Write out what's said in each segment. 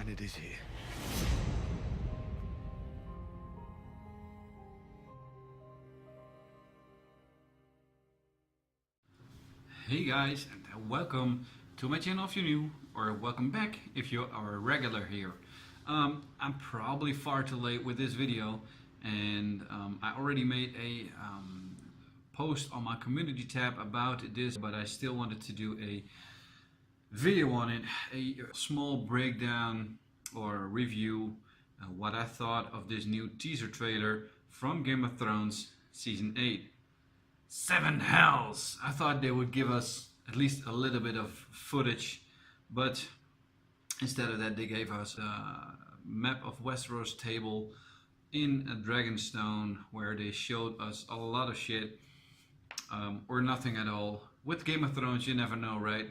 it is here. Hey guys, and welcome to my channel if you're new, or welcome back if you are a regular here. I'm probably far too late with this video, and I already made a post on my community tab about this, but I still wanted to do a video on it, a small breakdown or review what I thought of this new teaser trailer from Game of Thrones Season 8. 7 hells! I thought they would give us at least a little bit of footage, but instead of that they gave us a map of Westeros table in a Dragonstone where they showed us a lot of shit, or nothing at all. With Game of Thrones you never know, right?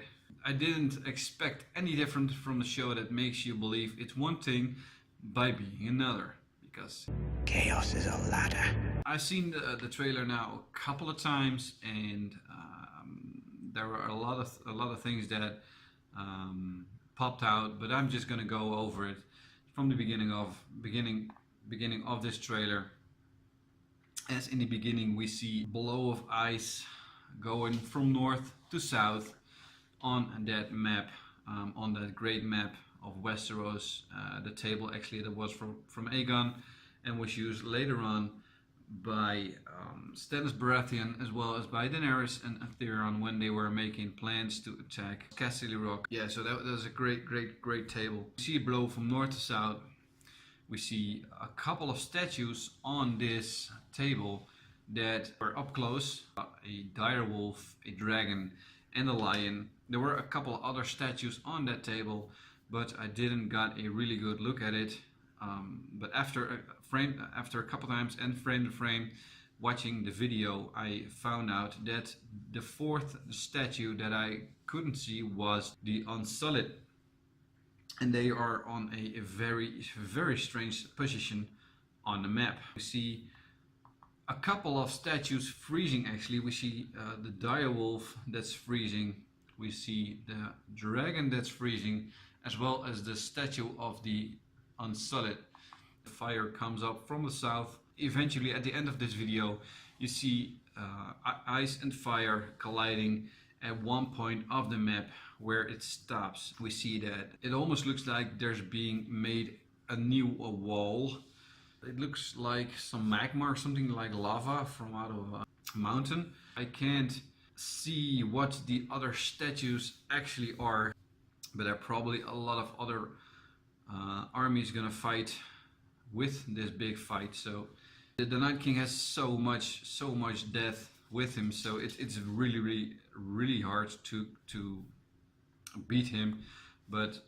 I didn't expect any different from the show that makes you believe it's one thing by being another, because Chaos is a ladder. I've seen the trailer now a couple of times, and there were a lot of things that popped out, but I'm just gonna go over it from the beginning of this trailer. As in the beginning we see a blow of ice going from north to south on that map, on that great map of Westeros, the table actually that was from Aegon and was used later on by Stannis Baratheon as well as by Daenerys and Theon when they were making plans to attack Castle Rock. Yeah, so that was a great table. We see a blow from north to south. We see a couple of statues on this table that were up close, a direwolf, a dragon and a lion. There were a couple of other statues on that table, but I didn't got a really good look at it. But after a couple times and frame to frame watching the video, I found out that the fourth statue that I couldn't see was the Unsullied, and they are on a very strange position on the map. We see a couple of statues freezing. Actually, we see the direwolf that's freezing, we see the dragon that's freezing, as well as the statue of the Unsullied. The fire comes up from the south. Eventually at the end of this video you see ice and fire colliding at one point of the map where it stops. We see that it almost looks like there's being made a new wall. It looks like some magma or something, like lava from out of a mountain. I can't see what the other statues actually are, but there are probably a lot of other armies gonna fight with this big fight. So the Night King has so much death with him, so it's really hard to beat him. But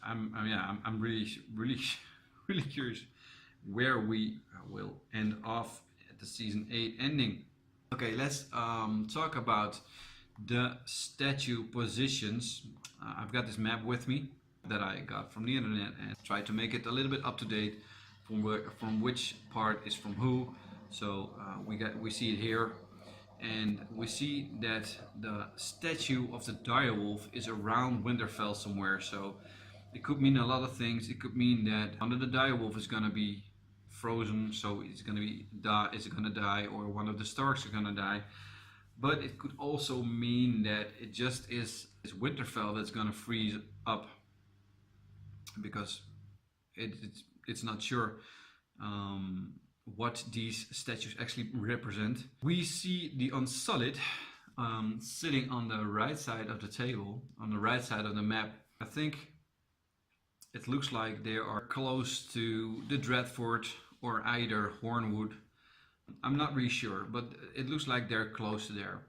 I'm really curious where we will end off at the season 8 ending. Okay, let's talk about the statue positions. I've got this map with me that I got from the internet and tried to make it a little bit up to date from which part is from who. So we see it here, and we see that the statue of the direwolf is around Winterfell somewhere. So it could mean a lot of things. It could mean that one of the direwolf is gonna be frozen, so it's gonna die, or one of the Starks are gonna die. But it could also mean that it just is Winterfell that's gonna freeze up, because it's not sure what these statues actually represent. We see the Unsullied sitting on the right side of the table, on the right side of the map. I think it looks like they are close to the Dreadfort or either Hornwood. I'm not really sure, but it looks like they're close to there.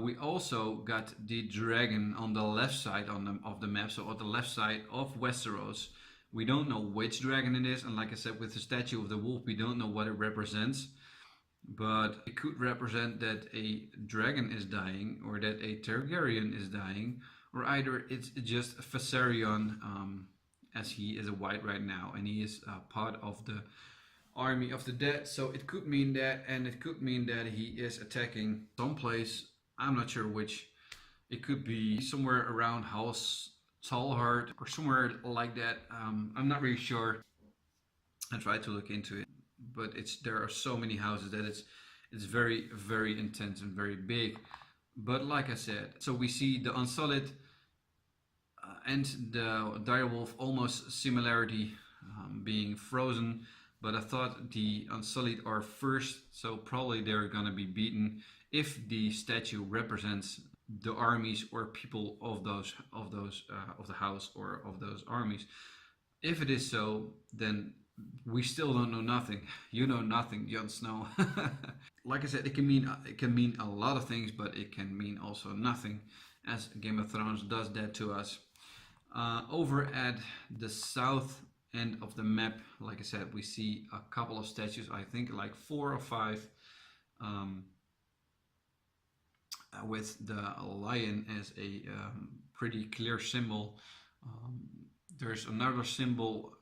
We also got the dragon on the left side of the map, so on the left side of Westeros. We don't know which dragon it is, and like I said, with the statue of the wolf, we don't know what it represents. But it could represent that a dragon is dying, or that a Targaryen is dying, or either it's just Viserion, as he is a white right now, and he is part of the army of the dead. So it could mean that, and it could mean that he is attacking someplace. I'm not sure which. It could be somewhere around House Talhart or somewhere like that. I'm not really sure. I tried to look into it, but there are so many houses that it's very, very intense and very big. But like I said, so we see the Unsullied and the direwolf almost similarity, being frozen, but I thought the Unsullied are first, so probably they're gonna be beaten if the statue represents the armies or people of the house or of those armies. If it is so, then we still don't know nothing. You know nothing, Jon Snow. Like I said, it can mean a lot of things, but it can mean also nothing, as Game of Thrones does that to us. Over at the south end of the map, like I said, we see a couple of statues. I think like 4 or 5, with the lion as a pretty clear symbol. There's another symbol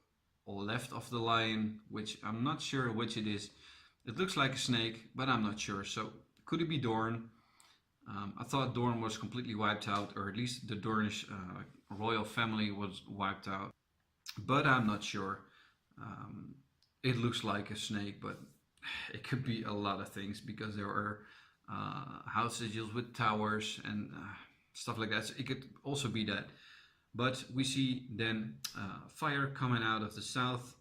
left of the lion, which I'm not sure which it is. It looks like a snake, but I'm not sure. So could it be Dorne? I thought Dorne was completely wiped out, or at least the Dornish royal family was wiped out, but I'm not sure. It looks like a snake, but it could be a lot of things because there are house sigils with towers and stuff like that. So it could also be that. But we see then fire coming out of the south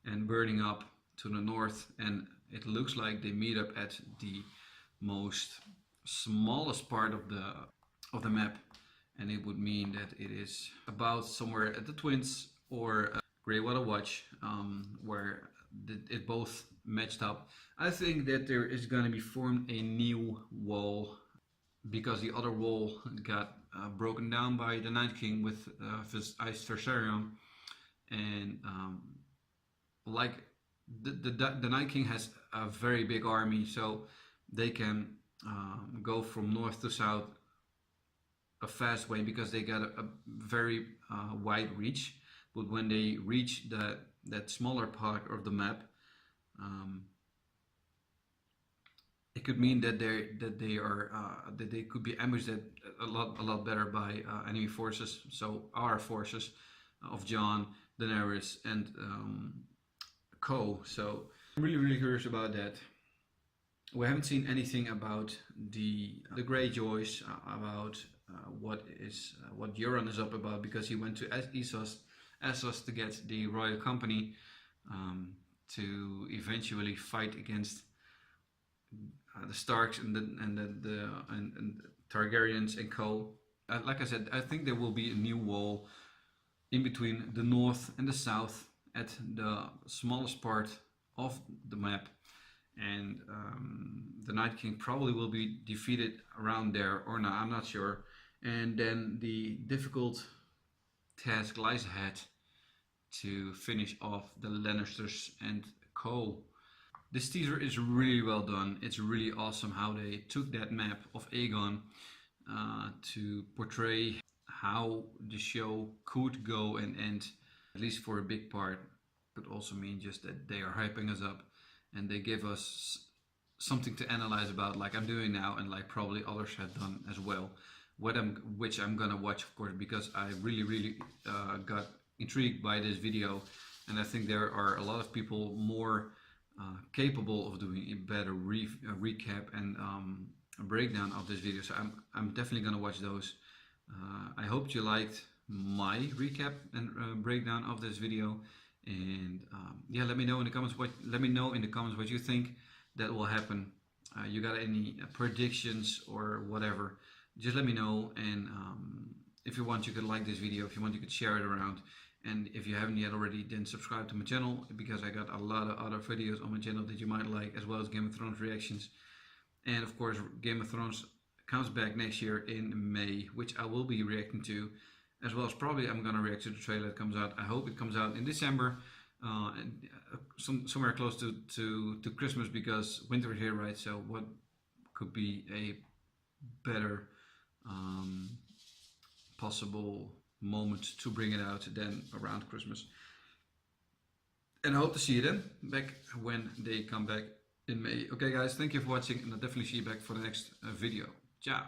and burning up to the north, and it looks like they meet up at the smallest part of the map, and it would mean that it is about somewhere at the Twins or Greywater Watch, where it both matched up. I think that there is going to be formed a new wall, because the other wall got broken down by the Night King with Ice Viserion, and like the Night King has a very big army, so they can go from north to south a fast way because they got a very wide reach. But when they reach that smaller part of the map, it could mean that they could be ambushed a lot better by enemy forces. So our forces of Jon, Daenerys, and Co. So I'm really curious about that. We haven't seen anything about the Greyjoys, about what Euron is up about, because he went to Essos to get the royal company, to eventually fight against the Starks and the Targaryens and Co. Like I said, I think there will be a new wall in between the north and the south at the smallest part of the map, and the Night King probably will be defeated around there, or not, I'm not sure. And then the difficult task lies ahead to finish off the Lannisters and Co. This teaser is really well done. It's really awesome how they took that map of Aegon to portray how the show could go and end, at least for a big part. Could also mean just that they are hyping us up and they give us something to analyze about, like I'm doing now, and like probably others have done as well. Which I'm gonna watch, of course, because I really got intrigued by this video, and I think there are a lot of people more capable of doing a better recap and a breakdown of this video. So I'm definitely gonna watch those. I hope you liked my recap and breakdown of this video, and yeah, let me know in the comments what you think that will happen. You got any predictions or whatever? Just let me know, and if you want, you could like this video. If you want, you could share it around. And if you haven't yet already, then subscribe to my channel, because I got a lot of other videos on my channel that you might like, as well as Game of Thrones reactions. And of course, Game of Thrones comes back next year in May, which I will be reacting to, as well as probably I'm gonna react to the trailer that comes out. I hope it comes out in December, somewhere close to Christmas, because winter is here, right? So what could be a better possible moment to bring it out than around Christmas? And I hope to see you then, back when they come back in May. Okay guys, thank you for watching, and I'll definitely see you back for the next video. Ciao!